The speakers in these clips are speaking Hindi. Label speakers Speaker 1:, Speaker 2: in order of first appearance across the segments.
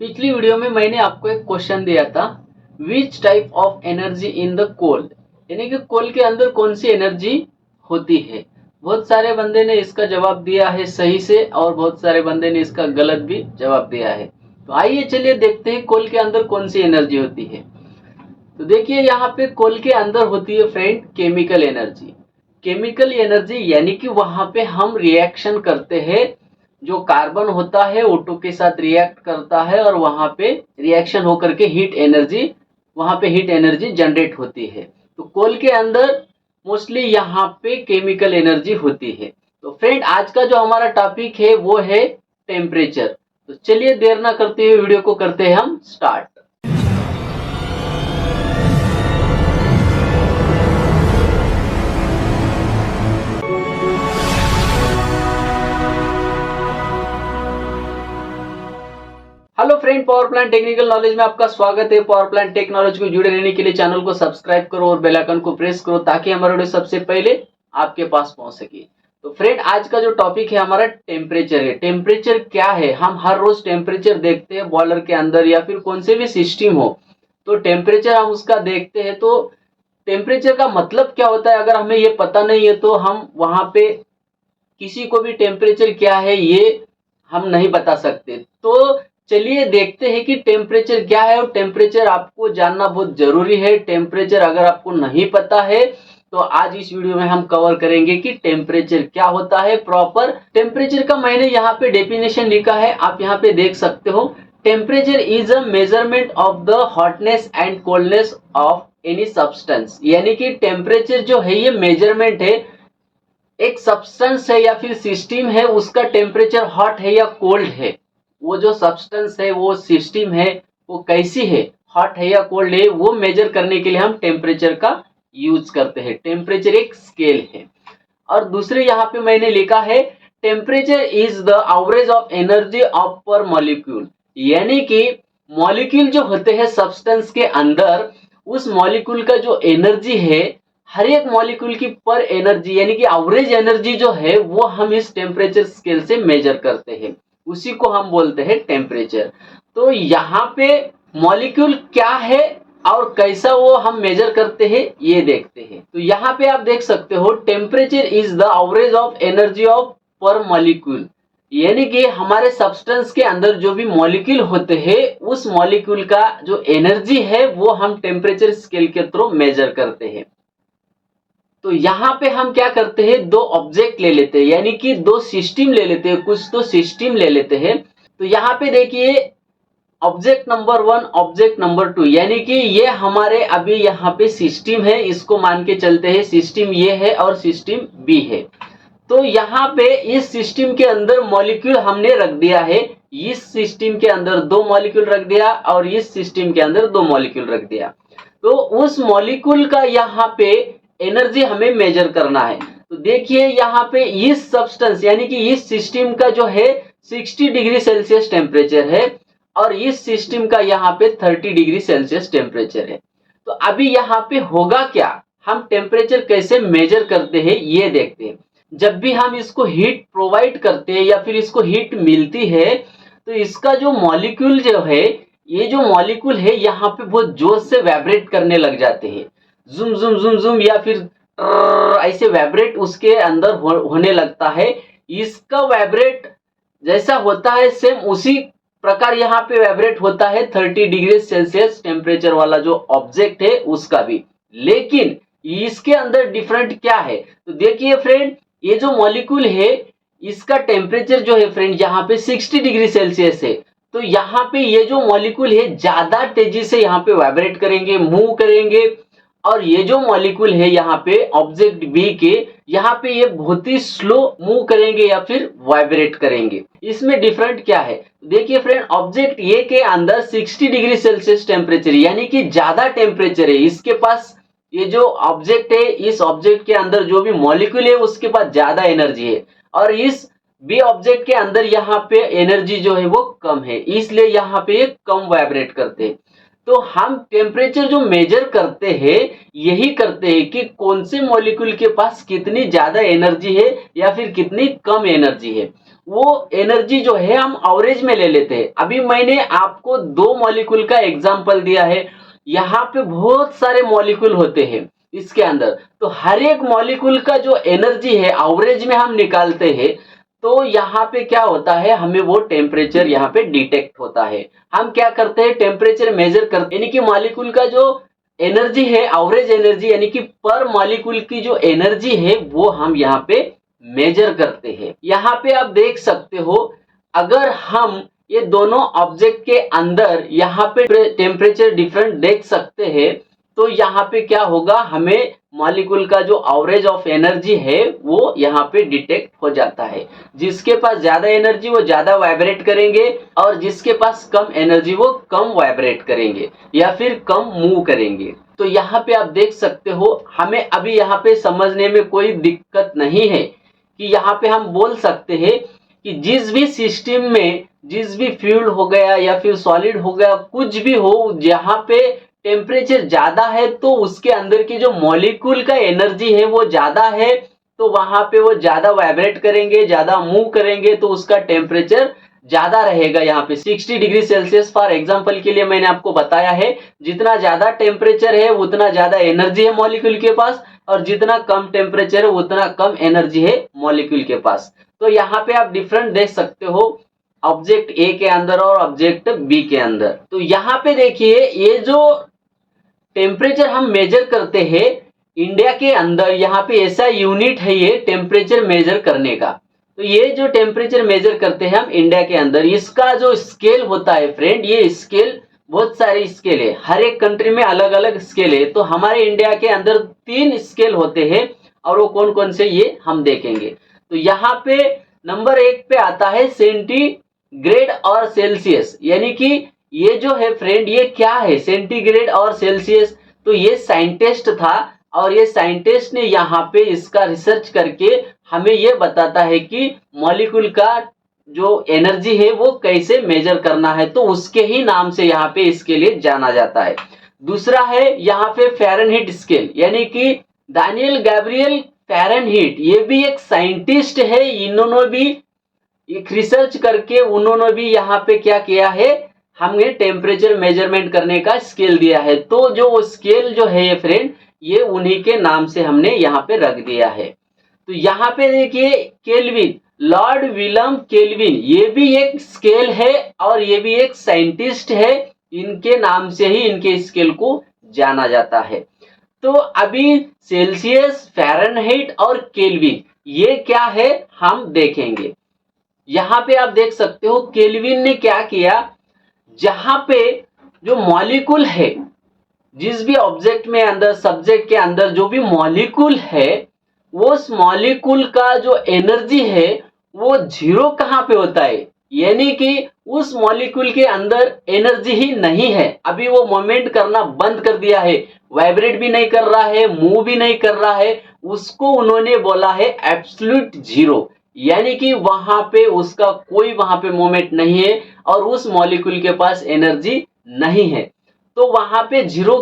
Speaker 1: पिछली वीडियो में मैंने आपको एक क्वेश्चन दिया था, which type of energy in the coal, यानी कि कोल के अंदर कौन सी एनर्जी होती है। बहुत सारे बंदे ने इसका जवाब दिया है सही से और बहुत सारे बंदे ने इसका गलत भी जवाब दिया है। तो आइए चलिए देखते हैं कोल के अंदर कौन सी एनर्जी होती है। तो देखिए यहाँ पे कोल के अंदर होती है friend chemical energy. Chemical energy यानी कि वहां पे हम रिएक्शन करते हैं, जो कार्बन होता है O2 के साथ रिएक्ट करता है और वहां पे रिएक्शन होकर के वहां पे हीट एनर्जी जनरेट होती है। तो कोल के अंदर मोस्टली यहाँ पे केमिकल एनर्जी होती है। तो फ्रेंड आज का जो हमारा टॉपिक है वो है टेम्परेचर। तो चलिए देर ना करते हुए वीडियो को करते हैं हम start. Hello friend, power plant technical knowledge में आपका स्वागत है। पावर प्लांट टेक नॉलेज को जुड़े रहने के लिए चैनल को सब्सक्राइब करो और बेल आइकन को प्रेस करो ताकि हमारा वीडियो सबसे पहले आपके पास पहुंच सके। तो फ्रेंड आज का जो टॉपिक है हमारा टेम्परेचर है। टेम्परेचर क्या है, हम हर रोज टेम्परेचर देखते हैं बॉयलर के अंदर या फिर कौन से भी सिस्टम हो, तो टेम्परेचर हम उसका देखते हैं। तो टेम्परेचर का मतलब क्या होता है, अगर हमें ये पता नहीं है तो हम वहां पे किसी को भी टेम्परेचर क्या है ये हम नहीं बता सकते। तो चलिए देखते हैं कि टेम्परेचर क्या है और टेम्परेचर आपको जानना बहुत जरूरी है। टेम्परेचर अगर आपको नहीं पता है तो आज इस वीडियो में हम कवर करेंगे कि टेम्परेचर क्या होता है प्रॉपर। टेम्परेचर का मैंने यहाँ पे डेफिनेशन लिखा है, आप यहाँ पे देख सकते हो। Temperature is a measurement of the hotness and coldness of any substance, यानी कि टेम्परेचर जो है ये मेजरमेंट है, एक सब्सटेंस है या फिर सिस्टम है उसका टेम्परेचर हॉट है या कोल्ड है। वो जो सब्सटेंस है वो सिस्टम है वो कैसी है, हॉट है या कोल्ड है, वो मेजर करने के लिए हम टेम्परेचर का यूज करते हैं। टेम्परेचर एक स्केल है। और दूसरे यहाँ पे मैंने लिखा है temperature is the average of energy of पर मॉलिक्यूल, यानी कि मॉलिक्यूल जो होते हैं सब्सटेंस के अंदर, उस मॉलिक्यूल का जो एनर्जी है, हर एक मॉलिक्यूल की पर एनर्जी यानी कि एवरेज एनर्जी जो है वो हम इस टेम्परेचर स्केल से मेजर करते हैं, उसी को हम बोलते हैं टेम्परेचर। तो यहाँ पे मॉलिक्यूल क्या है और कैसा वो हम मेजर करते हैं ये देखते हैं। तो यहाँ पे आप देख सकते हो temperature is the average of energy of पर मॉलिक्यूल, यानी कि हमारे सब्सटेंस के अंदर जो भी मॉलिक्यूल होते हैं उस मॉलिक्यूल का जो एनर्जी है वो हम टेम्परेचर स्केल के थ्रू मेजर करते हैं। तो यहाँ पे हम क्या करते हैं, दो ऑब्जेक्ट ले लेते हैं, यानी कि दो सिस्टम ले लेते हैं, कुछ तो सिस्टम ले लेते हैं। तो यहाँ पे देखिए ऑब्जेक्ट नंबर 1, ऑब्जेक्ट नंबर 2, यानी कि ये हमारे अभी यहाँ पे सिस्टम है, इसको मान के चलते हैं सिस्टम ये है और सिस्टम बी है। तो यहाँ पे इस सिस्टम के अंदर मॉलिक्यूल हमने रख दिया है, इस सिस्टम के अंदर दो मॉलिक्यूल रख दिया और इस सिस्टम के अंदर दो मॉलिक्यूल रख दिया। तो उस मॉलिक्यूल का यहाँ पे एनर्जी हमें मेजर करना है। तो देखिए यहाँ पे इस सब्सटेंस यानी कि इस सिस्टम का जो है 60 डिग्री सेल्सियस टेम्परेचर है और इस सिस्टम का यहाँ पे 30 डिग्री सेल्सियस टेम्परेचर है। तो अभी यहाँ पे होगा क्या, हम टेम्परेचर कैसे मेजर करते हैं ये देखते हैं। जब भी हम इसको हीट प्रोवाइड करते हैं या फिर इसको हीट मिलती है तो इसका जो मॉलिक्यूल जो है, ये जो मॉलिक्यूल है यहाँ पे बहुत जोर से वाइब्रेट करने लग जाते हैं, जुम जुम जुम जुम या फिर ऐसे वाइब्रेट उसके अंदर होने लगता है। इसका वाइब्रेट जैसा होता है सेम उसी प्रकार यहाँ पे वाइब्रेट होता है 30 डिग्री सेल्सियस टेम्परेचर वाला जो ऑब्जेक्ट है उसका भी। लेकिन इसके अंदर डिफरेंट क्या है, तो देखिए फ्रेंड ये जो मॉलिक्यूल है इसका टेम्परेचर जो है फ्रेंड यहाँ पे 60 डिग्री सेल्सियस है। तो यहाँ पे ये जो मॉलिक्यूल है ज्यादा तेजी से यहाँ पे वाइब्रेट करेंगे, मूव करेंगे, और ये जो मॉलिक्यूल है यहाँ पे ऑब्जेक्ट बी के, यहाँ पे ये बहुत ही स्लो मूव करेंगे या फिर वाइब्रेट करेंगे। इसमें डिफरेंट क्या है, देखिए फ्रेंड ऑब्जेक्ट ए के अंदर 60 डिग्री सेल्सियस टेम्परेचर यानी कि ज्यादा टेम्परेचर है इसके पास। ये जो ऑब्जेक्ट है इस ऑब्जेक्ट के अंदर जो भी मॉलिक्यूल है उसके पास ज्यादा एनर्जी है और इस बी ऑब्जेक्ट के अंदर यहाँ पे एनर्जी जो है वो कम है, इसलिए यहाँ पे कम वाइब्रेट करते हैं। तो हम टेम्परेचर जो मेजर करते हैं यही करते हैं कि कौन से मॉलिक्यूल के पास कितनी ज्यादा एनर्जी है या फिर कितनी कम एनर्जी है, वो एनर्जी जो है हम एवरेज में ले लेते हैं। अभी मैंने आपको 2 मॉलिक्यूल का एग्जांपल दिया है। यहाँ पे बहुत सारे मॉलिक्यूल होते हैं इसके अंदर, तो हर एक मॉलिक्यूल का जो एनर्जी है एवरेज में हम निकालते हैं। तो यहाँ पे क्या होता है, हमें वो टेम्परेचर यहाँ पे डिटेक्ट होता है। हम क्या करते हैं, टेम्परेचर मेजर करते हैं, यानी कि मॉलिक्यूल का जो एनर्जी है एवरेज एनर्जी, यानी कि पर मॉलिक्यूल की जो एनर्जी है वो हम यहाँ पे मेजर करते हैं। यहाँ पे आप देख सकते हो, अगर हम ये दोनों ऑब्जेक्ट के अंदर यहाँ पे टेम्परेचर डिफरेंट देख सकते हैं, तो यहाँ पे क्या होगा, हमें मॉलिक्यूल का जो एवरेज ऑफ एनर्जी है वो यहाँ पे डिटेक्ट हो जाता है। जिसके पास ज्यादा एनर्जी वो ज्यादा वाइब्रेट करेंगे, और जिसके पास कम एनर्जी वो कम वाइब्रेट करेंगे या फिर कम मूव करेंगे। तो यहाँ पे आप देख सकते हो, हमें अभी यहाँ पे समझने में कोई दिक्कत नहीं है कि यहाँ पे हम बोल सकते हैं कि जिस भी सिस्टम में जिस भी फ्लूइड हो गया या फिर सॉलिड हो गया, कुछ भी हो, जहाँ पे टेम्परेचर ज्यादा है तो उसके अंदर की जो मॉलिक्यूल का एनर्जी है वो ज्यादा है, तो वहां पे वो ज्यादा वाइब्रेट करेंगे, ज्यादा मूव करेंगे, तो उसका टेम्परेचर ज्यादा रहेगा। यहाँ पे 60 डिग्री सेल्सियस फॉर एग्जांपल के लिए मैंने आपको बताया है, जितना ज्यादा टेम्परेचर है उतना ज्यादा एनर्जी है मॉलिक्यूल के पास, और जितना कम टेम्परेचर है उतना कम एनर्जी है मॉलिक्यूल के पास। तो यहाँ पे आप डिफरेंट देख सकते हो ऑब्जेक्ट ए के अंदर और ऑब्जेक्ट बी के अंदर। तो यहाँ पे देखिए, ये जो टेम्परेचर हम मेजर करते हैं इंडिया के अंदर, यहाँ पे ऐसा यूनिट है ये टेम्परेचर मेजर करने का। तो ये जो टेम्परेचर मेजर करते हैं हम इंडिया के अंदर, इसका जो स्केल होता है फ्रेंड, ये स्केल बहुत सारे स्केल है, हर एक कंट्री में अलग अलग स्केल है। तो हमारे इंडिया के अंदर 3 स्केल होते हैं, और वो कौन कौन से ये हम देखेंगे। तो यहाँ पे नंबर 1 पे आता है सेंटीग्रेड और सेल्सियस, यानी कि ये जो है फ्रेंड, ये क्या है, सेंटीग्रेड और सेल्सियस। तो ये साइंटिस्ट था, और ये साइंटिस्ट ने यहाँ पे इसका रिसर्च करके हमें ये बताता है कि मॉलिक्यूल का जो एनर्जी है वो कैसे मेजर करना है, तो उसके ही नाम से यहाँ पे इसके लिए जाना जाता है। दूसरा है यहाँ पे फ़ारेनहीट स्केल, यानी कि दानियल गैब्रियल फ़ारेनहीट, ये भी एक साइंटिस्ट है। इन्होंने भी एक रिसर्च करके उन्होंने भी यहाँ पे क्या किया है, हमें टेम्परेचर मेजरमेंट करने का स्केल दिया है। तो जो वो स्केल जो है फ्रेंड, ये उन्हीं के नाम से हमने यहाँ पे रख दिया है। तो यहाँ पे देखिए केल्विन, लॉर्ड विलियम केल्विन, ये भी एक स्केल है और ये भी एक साइंटिस्ट है। इनके नाम से ही इनके स्केल को जाना जाता है। तो अभी सेल्सियस, फ़ारेनहीट और केल्विन ये क्या है हम देखेंगे। यहाँ पे आप देख सकते हो केल्विन ने क्या किया, जहां पे जो मॉलिक्यूल है, जिस भी ऑब्जेक्ट में अंदर सब्जेक्ट के अंदर जो भी मॉलिक्यूल है, वो उस मॉलिक्यूल का जो एनर्जी है वो 0 कहाँ पे होता है, यानी कि उस मॉलिक्यूल के अंदर एनर्जी ही नहीं है। अभी वो मूवमेंट करना बंद कर दिया है, वाइब्रेट भी नहीं कर रहा है, मूव भी नहीं कर रहा है, उसको उन्होंने बोला है एब्सोल्यूट 0, यानी कि वहां पे उसका कोई वहां पे मूवमेंट नहीं है और उस मॉलिक्यूल के पास एनर्जी नहीं है। तो वहां पे 0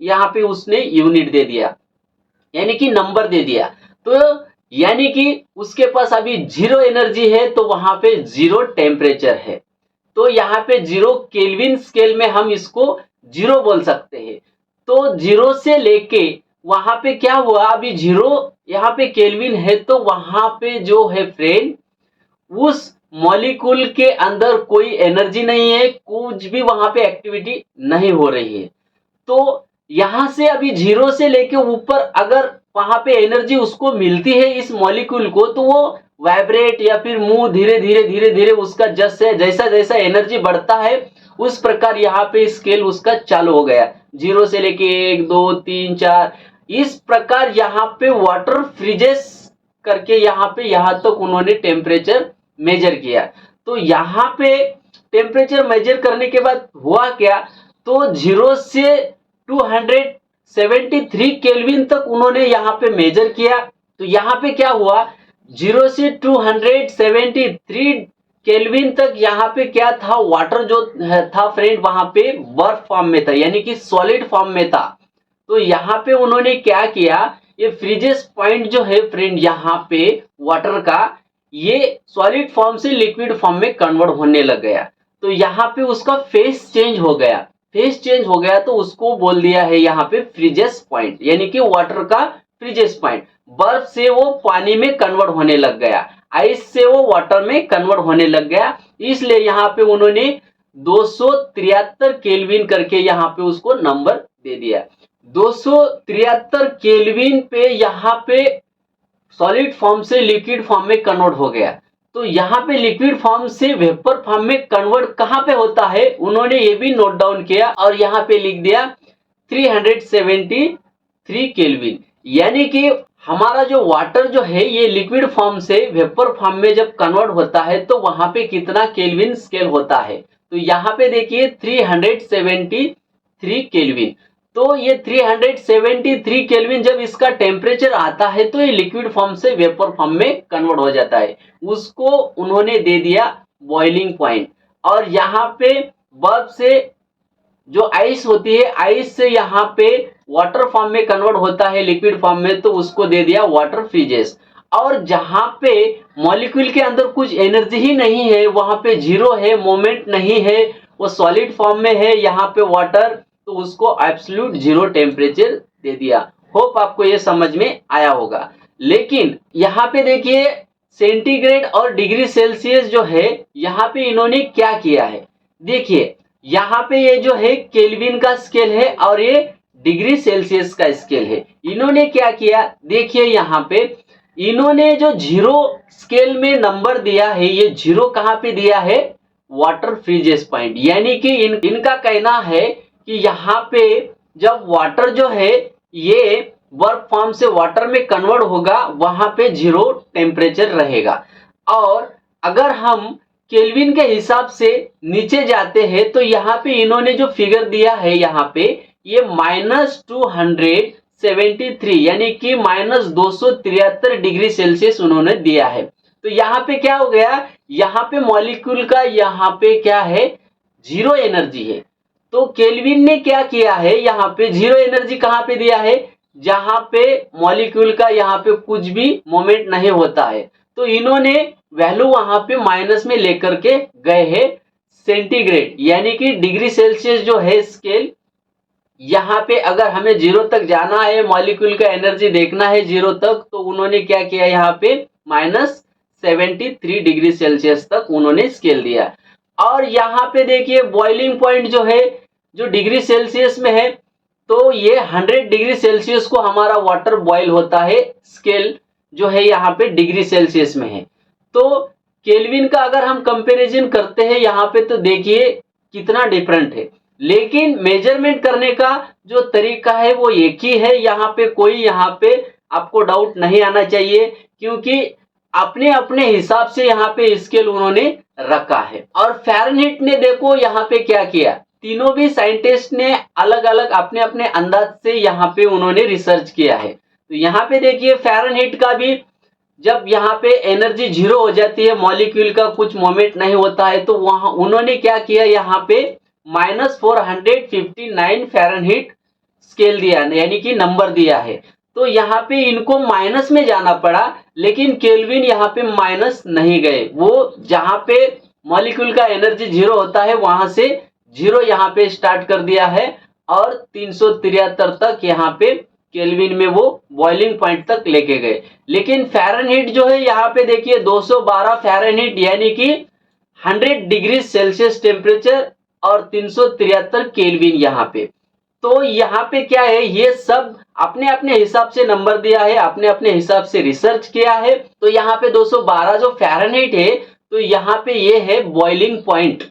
Speaker 1: यहाँ पे उसने यूनिट दे दिया, यानी कि नंबर दे दिया। तो यानी कि उसके पास अभी 0 एनर्जी है, तो वहां पे 0 टेम्परेचर है। तो यहाँ पे 0 केल्विन स्केल में हम इसको 0 बोल सकते हैं। तो 0 से लेके वहां पे क्या हुआ, अभी 0 यहाँ पे केल्विन है, तो वहां पे जो है फ्रेंड, उस मॉलिक्यूल के अंदर कोई एनर्जी नहीं है, कुछ भी वहां पे एक्टिविटी नहीं हो रही है। तो यहां से अभी 0 से लेके ऊपर अगर वहां पे एनर्जी उसको मिलती है इस मॉलिक्यूल को, तो वो वाइब्रेट या फिर मूव धीरे धीरे धीरे धीरे उसका जैसा जैसा एनर्जी बढ़ता है उस प्रकार यहाँ पे स्केल उसका चालू हो गया, 0 से लेके 1 2 3 4, इस प्रकार यहाँ पे वाटर फ्रीजेस करके यहाँ पे यहाँ तक उन्होंने टेम्परेचर मेजर किया। तो यहाँ पे टेम्परेचर मेजर करने के बाद हुआ क्या, तो 0 से 273 केल्विन तक उन्होंने यहाँ पे मेजर किया। तो यहाँ पे क्या हुआ, 0 से 273 केल्विन तक यहाँ पे क्या था, वाटर जो था फ्रेंड वहां पे बर्फ फॉर्म में था, यानी कि सॉलिड फॉर्म में था। तो यहाँ पे उन्होंने क्या किया, ये फ्रीजेस पॉइंट जो है फ्रेंड यहाँ पे वाटर का, ये सॉलिड फॉर्म से लिक्विड फॉर्म में कन्वर्ट होने लग गया। तो यहाँ पे उसका फेस चेंज हो गया। फेस चेंज हो गया तो उसको बोल दिया है यहाँ पे फ्रीजेस पॉइंट, यानी कि वाटर का फ्रीजेस पॉइंट। बर्फ से वो पानी में कन्वर्ट होने लग गया, आइस से वो वाटर में कन्वर्ट होने लग गया। इसलिए यहाँ पे उन्होंने 273 केल्विन करके यहाँ पे उसको नंबर दे दिया। 273 केल्विन पे यहाँ पे सॉलिड फॉर्म से लिक्विड फॉर्म में कन्वर्ट हो गया। तो यहाँ पे लिक्विड फॉर्म से वेपर फॉर्म में कन्वर्ट कहाँ पे होता है, उन्होंने ये भी नोट डाउन किया और यहाँ पे लिख दिया 373 केल्विन। यानी कि हमारा जो वाटर जो है ये लिक्विड फॉर्म से वेपर फॉर्म में जब कन्वर्ट होता है तो वहां पे कितना केल्विन स्केल होता है। तो यहाँ पे देखिए 373 केल्विन। तो ये 373 केल्विन जब इसका टेम्परेचर आता है तो ये लिक्विड फॉर्म से वेपर फॉर्म में कन्वर्ट हो जाता है। उसको उन्होंने दे दिया बॉइलिंग पॉइंट। और यहाँ पे बर्फ से जो आइस होती है, आइस से यहाँ पे वाटर फॉर्म में कन्वर्ट होता है लिक्विड फॉर्म में, तो उसको दे दिया वाटर फ्रीजेस। और जहां पे मॉलिक्यूल के अंदर कुछ एनर्जी ही नहीं है, वहां पे जीरो है, मोमेंट नहीं है, वो सॉलिड फॉर्म में है यहाँ पे वाटर, तो उसको एब्सोल्यूट जीरो टेम्परेचर दे दिया। होप आपको ये समझ में आया होगा। लेकिन यहाँ पे देखिए सेंटीग्रेड और डिग्री सेल्सियस जो है, यहाँ पे इन्होंने क्या किया है, देखिए यहाँ पे ये जो है केल्विन का स्केल है और ये डिग्री सेल्सियस का स्केल है। इन्होंने क्या किया, देखिए यहाँ पे इन्होंने जो जीरो स्केल में नंबर दिया है, ये जीरो कहाँ पे दिया है, वाटर फ्रीजेस पॉइंट। यानी कि इनका कहना है कि यहाँ पे जब वाटर जो है ये बर्फ फॉर्म से वाटर में कन्वर्ट होगा, वहां पे जीरो टेम्परेचर रहेगा। और अगर हम केल्विन के हिसाब से नीचे जाते हैं तो यहाँ पे इन्होंने जो फिगर दिया है यहाँ पे ये -273 यानी कि -273 डिग्री सेल्सियस उन्होंने दिया है। तो यहाँ पे क्या हो गया, यहाँ पे मॉलिक्यूल का यहाँ पे क्या है, जीरो एनर्जी है। तो केल्विन ने क्या किया है, यहाँ पे जीरो एनर्जी कहाँ पे दिया है, जहां पे मॉलिक्यूल का यहाँ पे कुछ भी मोमेंट नहीं होता है। तो इन्होंने वैल्यू वहां पे माइनस में लेकर के गए हैं सेंटीग्रेड, यानी कि डिग्री सेल्सियस जो है स्केल, यहाँ पे अगर हमें जीरो तक जाना है, मॉलिक्यूल का एनर्जी देखना है जीरो तक, तो उन्होंने क्या किया, यहाँ पे -73 डिग्री सेल्सियस तक उन्होंने स्केल दिया। और यहाँ पे देखिए बॉइलिंग पॉइंट जो है, जो डिग्री सेल्सियस में है, तो ये 100 डिग्री सेल्सियस को हमारा वाटर बॉयल होता है, स्केल जो है यहाँ पे डिग्री सेल्सियस में है। तो केल्विन का अगर हम कंपैरिजन करते हैं यहाँ पे, तो देखिए कितना डिफरेंट है। लेकिन मेजरमेंट करने का जो तरीका है वो एक ही है। यहाँ पे कोई यहाँ पे आपको डाउट नहीं आना चाहिए, क्योंकि अपने अपने हिसाब से यहाँ पे स्केल उन्होंने रखा है। और फ़ारेनहीट ने देखो यहाँ पे क्या किया, तीनों भी साइंटिस्ट ने अलग अलग अपने अपने अंदाज से यहाँ पे उन्होंने रिसर्च किया है। तो यहाँ पे देखिए फ़ारेनहीट का भी जब यहाँ पे एनर्जी जीरो हो जाती है, मॉलिक्यूल का कुछ मोमेंट नहीं होता है, तो वहां उन्होंने क्या किया, यहाँ पे -459 फ़ारेनहीट स्केल दिया, यानी कि नंबर दिया है। तो यहाँ पे इनको माइनस में जाना पड़ा, लेकिन केल्विन यहाँ पे माइनस नहीं गए। वो जहाँ पे मॉलिक्यूल का एनर्जी जीरो होता है वहां से जीरो यहाँ पे स्टार्ट कर दिया है और 373 तक यहाँ पे केल्विन में वो बॉइलिंग पॉइंट तक लेके गए। लेकिन फ़ारेनहीट जो है यहाँ पे देखिए 212 फ़ारेनहीट यानी कि 100 डिग्री सेल्सियस टेम्परेचर और 373 केल्विन यहाँ पे। तो यहाँ पे क्या है, ये सब अपने अपने हिसाब से नंबर दिया है, अपने अपने हिसाब से रिसर्च किया है। तो यहाँ पे 212 जो फ़ारेनहीट है, तो यहाँ पे ये है बॉइलिंग पॉइंट।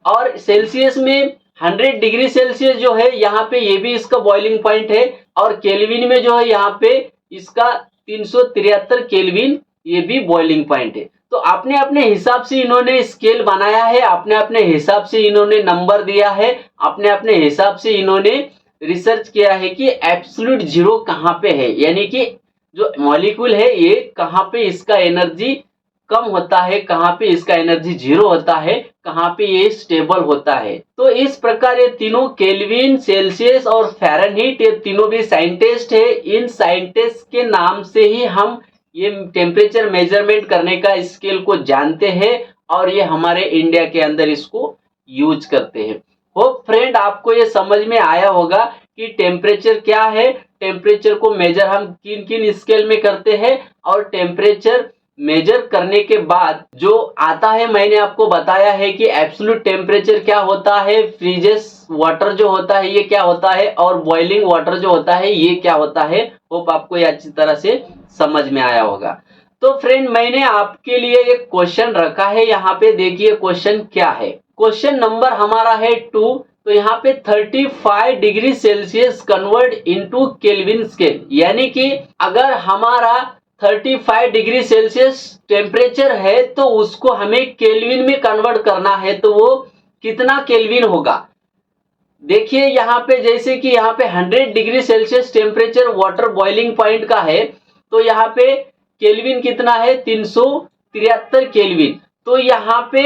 Speaker 1: और सेल्सियस में 100 डिग्री सेल्सियस जो है यहाँ पे ये भी इसका बॉइलिंग पॉइंट है। और केल्विन में जो है यहाँ पे इसका 373 केल्विन ये भी बॉइलिंग पॉइंट है। तो अपने अपने हिसाब से इन्होंने स्केल बनाया है, अपने अपने हिसाब से इन्होंने नंबर दिया है, अपने अपने हिसाब से इन्होंने रिसर्च किया है कि एब्सोल्यूट जीरो कहाँ पे है, यानी कि जो मॉलिक्यूल है ये कहाँ पे इसका एनर्जी कम होता है, कहाँ पे इसका एनर्जी जीरो होता है, कहाँ पे ये स्टेबल होता है। तो इस प्रकार ये तीनों केल्विन, सेल्सियस और फ़ारेनहीट, ये तीनों भी साइंटिस्ट है। इन साइंटिस्ट के नाम से ही हम ये टेम्परेचर मेजरमेंट करने का स्केल को जानते हैं और ये हमारे इंडिया के अंदर इसको यूज करते हैं। होप फ्रेंड आपको ये समझ में आया होगा कि टेम्परेचर क्या है, टेम्परेचर को मेजर हम किन किन स्केल में करते हैं और टेम्परेचर मेजर करने के बाद जो आता है मैंने आपको बताया है कि एब्सोल्यूट टेम्परेचर क्या होता है, फ्रीजेस वाटर जो होता है ये क्या होता है और बॉइलिंग वाटर जो होता है ये क्या होता है। होप आपको ये अच्छी तरह से समझ में आया होगा। तो फ्रेंड मैंने आपके लिए एक क्वेश्चन रखा है, यहाँ पे देखिए क्वेश्चन क्या है। क्वेश्चन नंबर हमारा है 2। तो यहाँ पे 35 degree Celsius convert into kelvin scale, यानी कि अगर हमारा 35 डिग्री सेल्सियस टेम्परेचर है तो उसको हमें केल्विन में कन्वर्ट करना है, तो वो कितना केल्विन होगा। देखिए यहाँ पे जैसे कि यहाँ पे 100 degree Celsius temperature water boiling point का है, तो यहाँ पे केल्विन कितना है 373 केल्विन। तो यहाँ पे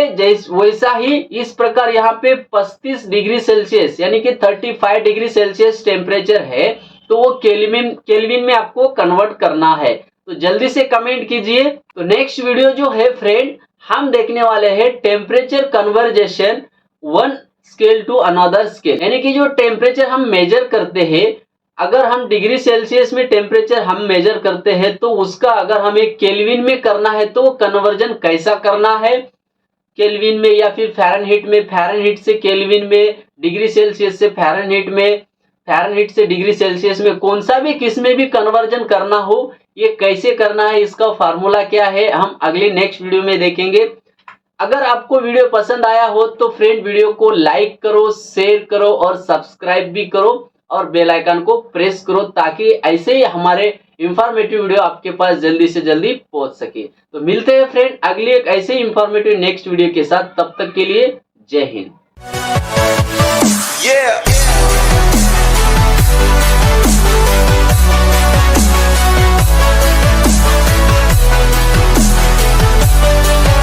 Speaker 1: वैसा ही इस प्रकार यहाँ पे 35 डिग्री सेल्सियस यानी कि 35 डिग्री सेल्सियस टेम्परेचर है, तो वो केल्विन में आपको कन्वर्ट करना है। तो जल्दी से कमेंट कीजिए। तो नेक्स्ट वीडियो जो है फ्रेंड हम देखने वाले हैं temperature conversion one scale to another scale, यानी कि जो टेम्परेचर हम मेजर करते हैं, अगर हम डिग्री सेल्सियस में टेम्परेचर हम मेजर करते हैं तो उसका अगर हमें केल्विन में करना है तो कन्वर्जन कैसा करना है, केल्विन में या फिर फ़ारेनहीट में, फ़ारेनहीट से केल्विन में, डिग्री सेल्सियस से फ़ारेनहीट में, फ़ारेनहीट से डिग्री सेल्सियस में, कौन सा भी किस में भी कन्वर्जन करना हो ये कैसे करना है, इसका फार्मूला क्या है हम अगले नेक्स्ट वीडियो में देखेंगे। अगर आपको वीडियो पसंद आया हो तो फ्रेंड वीडियो को लाइक करो, शेयर करो और सब्सक्राइब भी करो और बेल आइकन को प्रेस करो ताकि ऐसे ही हमारे इंफॉर्मेटिव वीडियो आपके पास जल्दी से जल्दी पहुंच सके। तो मिलते हैं फ्रेंड अगली एक ऐसे इंफॉर्मेटिव नेक्स्ट वीडियो के साथ, तब तक के लिए जय हिंद।